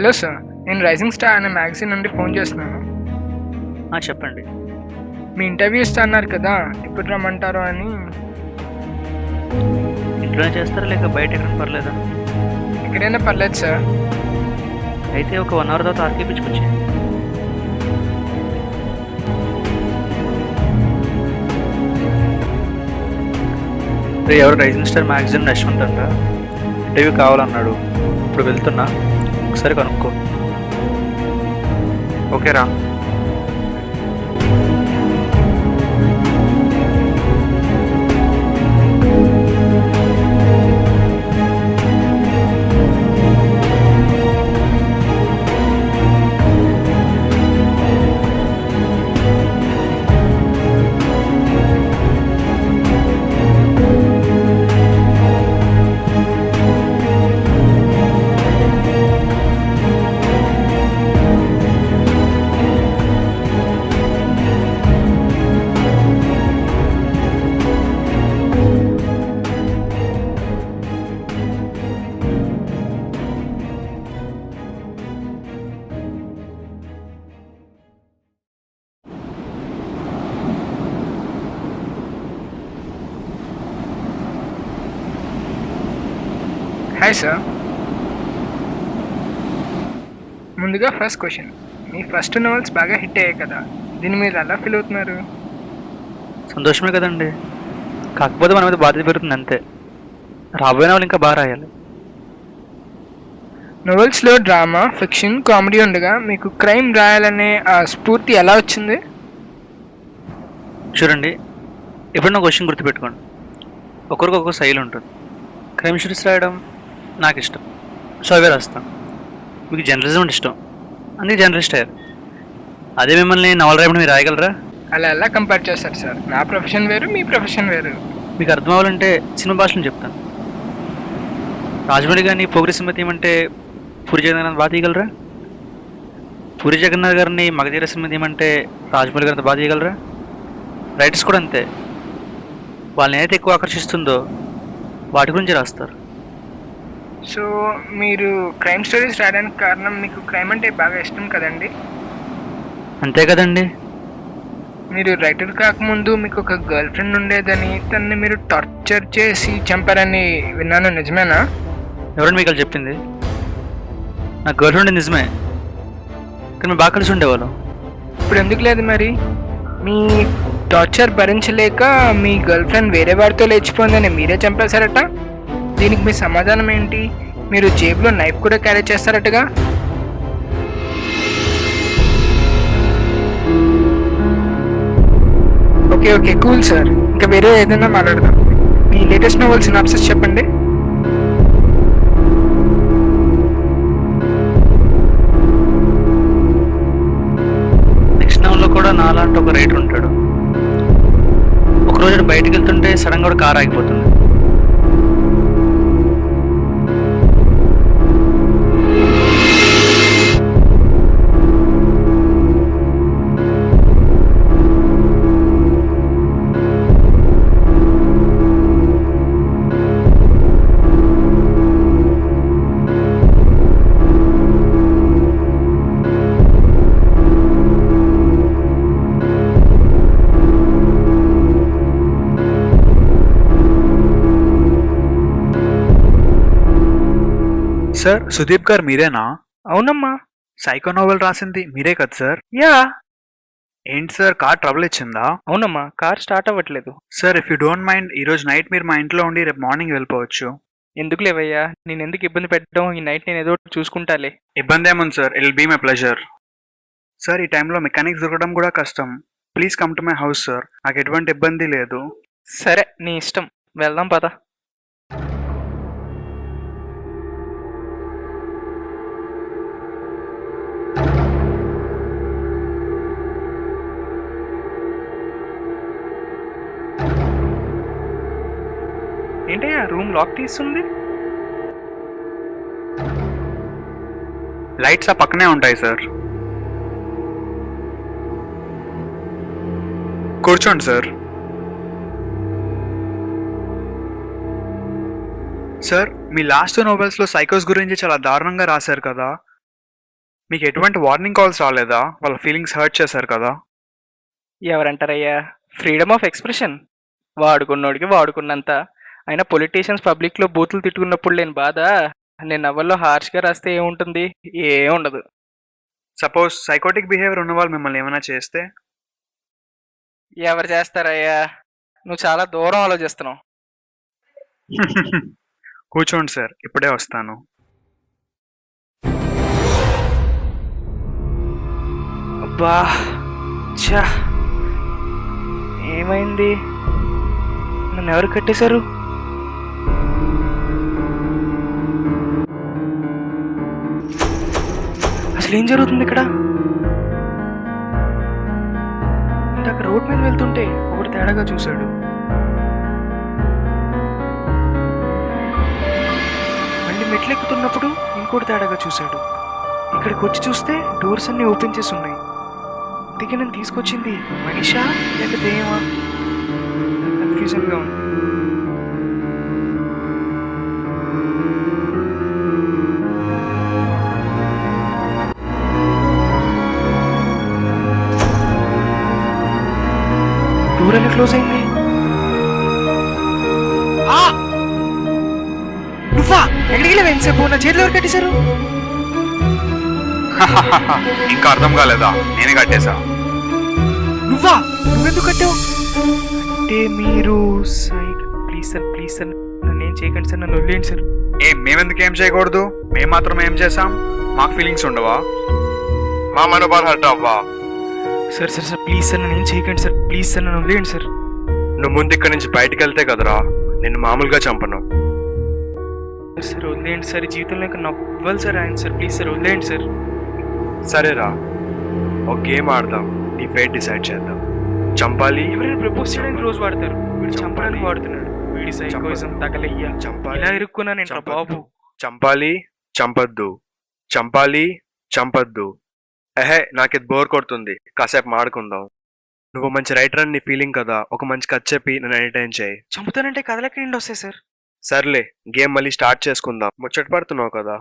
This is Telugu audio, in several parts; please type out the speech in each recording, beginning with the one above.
హలో సార్, నేను రైజింగ్ స్టార్ అనే మ్యాగజైన్ నుండి ఫోన్ చేస్తున్నాను. చెప్పండి. మీ ఇంటర్వ్యూ ఇస్తా అన్నారు కదా, ఎప్పుడు రమ్మంటారో అని. ఇంట్లోనే చేస్తారా లేక బయట ఎక్కడ పర్లేదా? ఎక్కడైనా పర్లేదు సార్. అయితే ఒక 1 అవర్ తర్వాత ఆర్కే పిచ్చుకొచ్చేయండి. ఎవరు రైజింగ్ స్టార్ మ్యాగజైన్ యశ్వంత్ అంట, ఇంటర్వ్యూ కావాలన్నాడు. ఇప్పుడు వెళ్తున్నా, ఒకసారి కనుక్కో. ఓకేరా. Hi sir. ముందుగా ఫస్ట్ క్వశ్చన్, మీ ఫస్ట్ నోవెల్స్ బాగా హిట్ అయ్యాయి కదా, దీని మీద ఎలా ఫీల్ అవుతున్నారు? సంతోషమే కదండి, కాకపోతే మన మీద బాధ్యత పెరుగుతుంది అంతే. రాబోయే వాళ్ళు ఇంకా బాగా రాయాలి. నోవెల్స్లో డ్రామా, ఫిక్షన్, కామెడీ ఉండగా మీకు క్రైమ్ రాయాలనే ఆ స్ఫూర్తి ఎలా వచ్చింది? చూడండి, ఎప్పుడన్నా క్వశ్చన్ గుర్తుపెట్టుకోండి, ఒకరికి ఒక్కొక్క శైలి ఉంటుంది. క్రైమ్ స్టోరీస్ రాయడం నాకు ఇష్టం, సో అవే రాస్తాను. మీకు జర్నలిజం అంటే ఇష్టం, అందుకే జర్నలిస్ట్ అయ్యారు. అదే మిమ్మల్ని నవల రాయడం మీరు రాయగలరా? అలా ఎలా కంపేర్ చేస్తారు సార్? నా ప్రొఫెషన్ వేరు, మీ ప్రొఫెషన్ వేరు. మీకు అర్థం అవ్వాలంటే సినిమా భాషలో చెప్తాను. రాజమౌళి గారిని పోగిరి సింహ తీయమంటే పూరి జగన్నాథ్ బాగా తీయగలరా? పూరి జగన్నాథ్ గారిని మగధీర సింహ తీయమంటే రాజమౌళి గారిని బాగా తీయగలరా? రైటర్స్ కూడా అంతే, వాళ్ళని ఏదైతే ఎక్కువ ఆకర్షిస్తుందో వాటి గురించి రాస్తారు. సో మీరు క్రైమ్ స్టోరీస్ రాయడానికి కారణం మీకు క్రైమ్ అంటే బాగా ఇష్టం కదండి? అంతే కదండి. మీరు రైటర్ కాకముందు మీకు ఒక గర్ల్ ఫ్రెండ్ ఉండేదని, తనని మీరు టార్చర్ చేసి చంపారని విన్నాను, నిజమేనా? ఎవరండి మీకు అది చెప్పింది? నా గర్ల్ ఫ్రెండ్ నిజమే, కానీ మేము బాగా కలిసి ఉండేవాళ్ళం. ఇప్పుడు ఎందుకు లేదు మరి? మీ టార్చర్ భరించలేక మీ గర్ల్ ఫ్రెండ్ వేరే వాడితో లేచిపోయిందని మీరే చంపేశారట. దీనికి మీ సమాధానం ఏంటి? మీరు జేబులో నైఫ్ కూడా క్యారీ చేస్తారటగా. Okay okay, cool sir. ఇంకా వేరే ఏదైనా మాట్లాడదాం. మీ లేటెస్ట్ నోవెల్ సినాప్సిస్ చెప్పండి. నెక్స్ట్ నవల్లో కూడా నాలాంటి ఒక రైటర్ ఉంటాడు. ఒకరోజు బయటికి వెళ్తుంటే సడన్గా కూడా కార్ ఆగిపోతుంది. సార్, సుదీప్ గారు మీరేనా? అవునమ్మా. సైకో నోవెల్ రాసింది మీరే కదా సార్? యా. ఏంటి సార్, కార్ ట్రబుల్ ఇచ్చిందా? అవునమ్మా, కార్ స్టార్ట్ అవ్వట్లేదు. Sir, if you don't mind, ఈరోజు నైట్ మీరు మా ఇంట్లో ఉండి రేపు మార్నింగ్ వెళ్ళిపోవచ్చు. ఎందుకు లేవయ్యా, నేను ఎందుకు ఇబ్బంది పెట్టడం? ఈ నైట్ నేను ఏదో ఒకటి చూసుకుంటాలే. ఇబ్బంది ఏముంది sir, it will be my pleasure. Sir, ఈ టైంలో మెకానిక్స్ దొరకడం కూడా కష్టం. Please come to my house sir, నాకు ఎటువంటి ఇబ్బంది లేదు. సరే, నీ ఇష్టం, వెళ్దాం పద. ఏంటయ్యా రూమ్ లాక్ తీస్తుంది? లైట్స్ ఆ పక్కనే ఉంటాయి సార్. కూర్చోండి సార్. సార్, మీ లాస్ట్ నోవెల్స్లో సైకోస్ గురించి చాలా దారుణంగా రాశారు కదా, మీకు ఎటువంటి వార్నింగ్ కాల్స్ రాలేదా? వాళ్ళ ఫీలింగ్స్ హర్ట్ చేశారు కదా. ఎవరంటారయ్యా, ఫ్రీడమ్ ఆఫ్ ఎక్స్ప్రెషన్ వాడుకున్నోడికి వాడుకున్నంత. అయినా పొలిటీషియన్స్ పబ్లిక్లో బూతులు తిట్టుకున్నప్పుడు లేని బాధ నేను నవల్లో హార్ష్గా రాస్తే ఏముంటుంది? ఏం ఉండదు. సపోజ్ సైకోటిక్ బిహేవియర్ ఉన్న వాళ్ళు మిమ్మల్ని ఏమైనా చేస్తే? ఎవరు చేస్తారయ్యా, నువ్వు చాలా దూరం ఆలోచిస్తున్నావు. కూర్చోండి సార్, ఇప్పుడే వస్తాను. అబ్బా, ఛా, ఏమైంది? నన్ను ఎవరు కట్టేశారు? అసలు ఏం జరుగుతుంది ఇక్కడ? ఇందాక రోడ్ మీద వెళ్తుంటే ఒకటి తేడాగా చూశాడు. మళ్ళీ మెట్లు ఎక్కుతున్నప్పుడు ఇంకోటి తేడాగా చూశాడు. ఇక్కడికి వచ్చి చూస్తే డోర్స్ అన్ని ఓపెన్ చేసి ఉన్నాయి. దిగి నన్ను తీసుకొచ్చింది మనిషా లేక దెయ్యమా? కన్ఫ్యూజన్గా ఉంది. డోర్ ఎలా క్లోజ్ అయింది? నువ్వా? ఎక్కడికి వెళ్ళావు ఎంతసేపు? నా చేతిలో ఎవరు కట్టేశారు? ఇంకా అర్థం కాలేదా? నేనే కట్టేశా. నువ్వా? నువ్వెందుకు కట్టావు? అంటే మీరు సైడ్. ప్లీజ్ సార్ నన్ను ఏం చేయకండి సార్, నన్ను వదిలేయండి సార్. మేమెందుకు ఏం చేయకూడదు? మేము మాత్రం ఏం చేసాం? మాకు ఫీలింగ్స్ ఉండవా? మా మనోభావాలు హర్ట్ అవ్వా? సార్ ప్లీజ్ సార్ నన్ను ఏం చేయకండి సార్, ప్లీజ్ సార్ నన్ను వదిలేయండి సార్. నువ్వు ముందు ఇక్కడి నుంచి బయటకు వెళ్తే కదరా నిన్ను మామూలుగా చంపను. సార్ వదిలేయండి సార్, జీవితంలో ఇంకా నవ్వాలి సార్ ఆయన సార్, ప్లీజ్ సార్ వదిలేయండి సార్. సరేరా, ఒక గేమ్ ఆడదాం, నీ ఫేట్ డిసైడ్ చేద్దాం. చంపాలి. ఎవరైనా ప్రపోజ్ చేయడానికి రోజు వాడతారు, వీడు చంపడానికి వాడుతున్నాడు. వీడి సైకోయిజం తగలయ్యా. ఇలా ఇరుక్కున్నాను ఏంట్రా బాబు? చంపాలి, చంపద్దు. చంపాలి, చంపద్దు. నాకు ఇది బోర్ కొడుతుంది, కాసేపు మాడుకుందాం. నువ్వు మంచి రైటర్ అని నీ ఫీలింగ్ కదా, ఒక మంచి కథ చెప్పి నన్ను ఎంటర్టైన్ చేయి. చంపుతానంటే కథలకి నిండి వస్తాయి సార్. సర్లే, గేమ్ మళ్ళీ స్టార్ట్ చేసుకుందాం. ముచ్చట పడుతున్నావు కదా.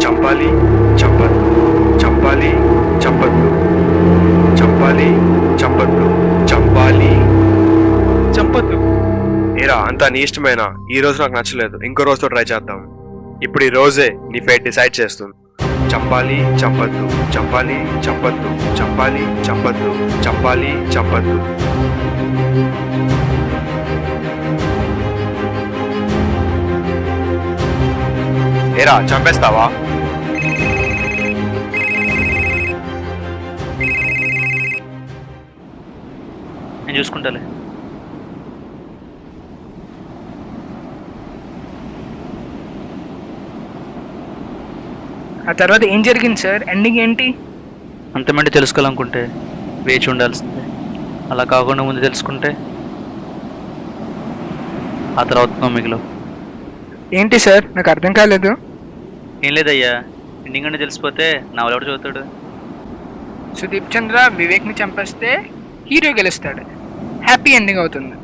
చంపాలి, చంపద్దు. చంపాలి, చంపద్దు. చంపాలి, చంపద్దు. చంపాలి, చంపద్దు. ఏరా అంతా నీ ఇష్టమేనా? ఈ రోజు నాకు నచ్చలేదు, ఇంకో రోజుతో ట్రై చేద్దాం. ఇప్పుడు ఈ రోజే నీ ఫేట్ డిసైడ్ చేస్తుంది. చంపాలి, చంపద్దు. చంపాలి, చంపద్దు. చంపాలి, చంపద్దు. చంపాలి, చంపద్దు. ఏరా చంపేస్తావా? నేను చూసుకుంటాలే. ఆ తర్వాత ఏం జరిగింది సార్? ఎండింగ్ ఏంటి? అంతమంది తెలుసుకోవాలనుకుంటే వేచి ఉండాల్సిందే. అలా కాకుండా ముందు తెలుసుకుంటే ఆ తర్వాత మిగిలవు. ఏంటి సార్, నాకు అర్థం కాలేదు. ఏం లేదయ్యా, ఎండింగ్ అంటే తెలిసిపోతే నా ఎవడు చదువుతాడు? సుదీప్ చంద్ర వివేక్ని చంపేస్తే హీరో గెలుస్తాడు, హ్యాపీ ఎండింగ్ అవుతుంది.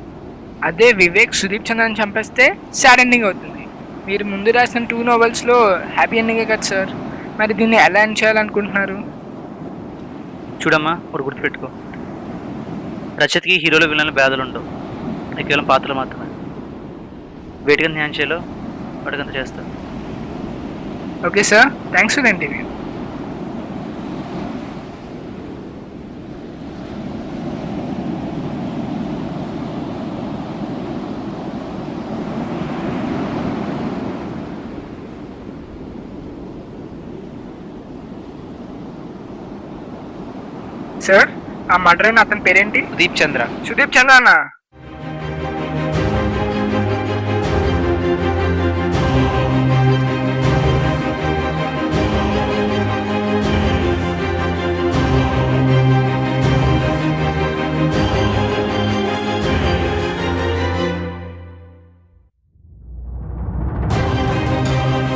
అదే వివేక్ సుదీప్ చంద్రని చంపేస్తే సాడ్ ఎండింగ్ అవుతుంది. మీరు ముందు రాసిన 2 novelsలో హ్యాపీ ఎండింగే కదా సార్, మరి దీన్ని ఎలా ఎండ్ చేయాలనుకుంటున్నారు? చూడమ్మా, ఒకటి గుర్తుపెట్టుకో, రచయితకి హీరోలు విలన్లు భేదాలు ఉండవు, అది కేవలం పాత్రలు మాత్రమే. వేటిగా న్యాయం చేయాలో వాటికంత చేస్తా. Okay sir, thanks for the interview. Sir, ఆ మర్డర్ అయిన అతని పేరేంటి? సుదీప్ చంద్ర. సుదీప్ చంద్ర అన్న.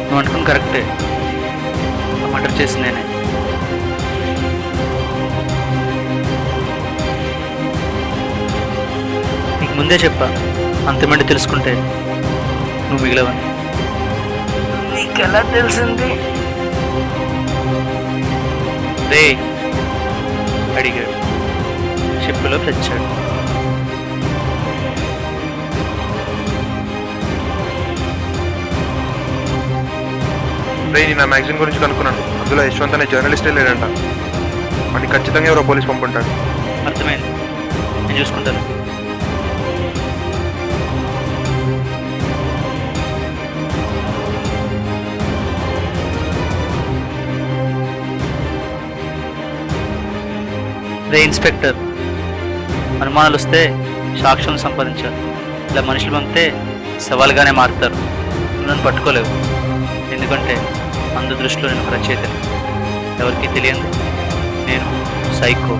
నువ్వు అనుకుని కరెక్టే, మర్డర్ చేసింది నేనే. నీకు ముందే చెప్పా, అంతమంది తెలుసుకుంటే నువ్వు మిగిలవని. నీకు ఎలా తెలిసింది? రే అడిగాడు. షిప్లో తెచ్చాడు. రే నేను నా మ్యాగజైన్ గురించి కనుక్కున్నాను. అందులో యశ్వంత్ అనే జర్నలిస్టే లేడంట. అది ఖచ్చితంగా ఎవరో పోలీస్ పంపుంటాడు. అర్థమైంది, నేను చూసుకుంటాను. రే ఇన్స్పెక్టర్, అనుమానాలు వస్తే సాక్ష్యం సంపాదించాలి. ఇలా మనుషులు పంపితే సవాలుగానే మారుతారు. నువ్వు నన్ను పట్టుకోలేవు, ఎందుకంటే అందు దృష్టిలో నేను ఒక రచయితని. ఎవరికీ తెలియదు, నేను సైకో.